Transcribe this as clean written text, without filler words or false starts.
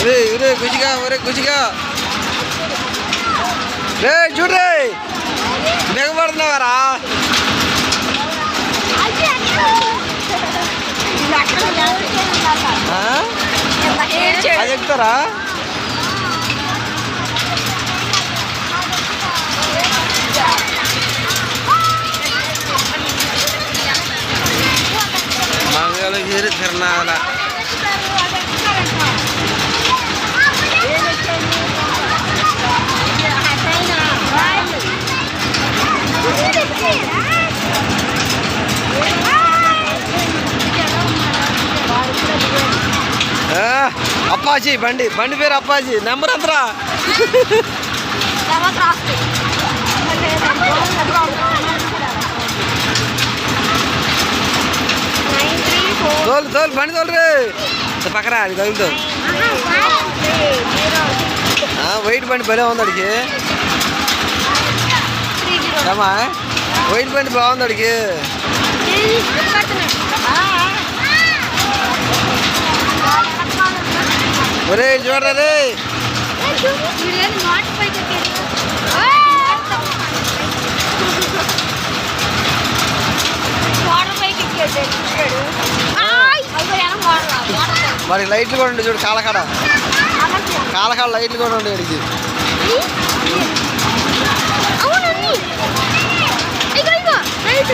ఒరే గుజిగా గుజిగా రే చూడ్రే దిగబడుతున్నావారా అది ఎక్కుతారా మంగళగిరి తిరణాల అప్పాజీ బండి పేరు అప్పాజీ నెంబర్ ఎంతరా తోలు బండి తోలు రే పక్కరా అది తగులుతో వెయిట్ బండి భలే ఉంది అడిగి ఏమా వెయిట్ బండి బాగుంది అడిగి ఒరే చూడరా రే మరి లైట్లు కూడా ఉండే చూడు కాలకాడ లైట్లు కూడా ఉండే అడిగి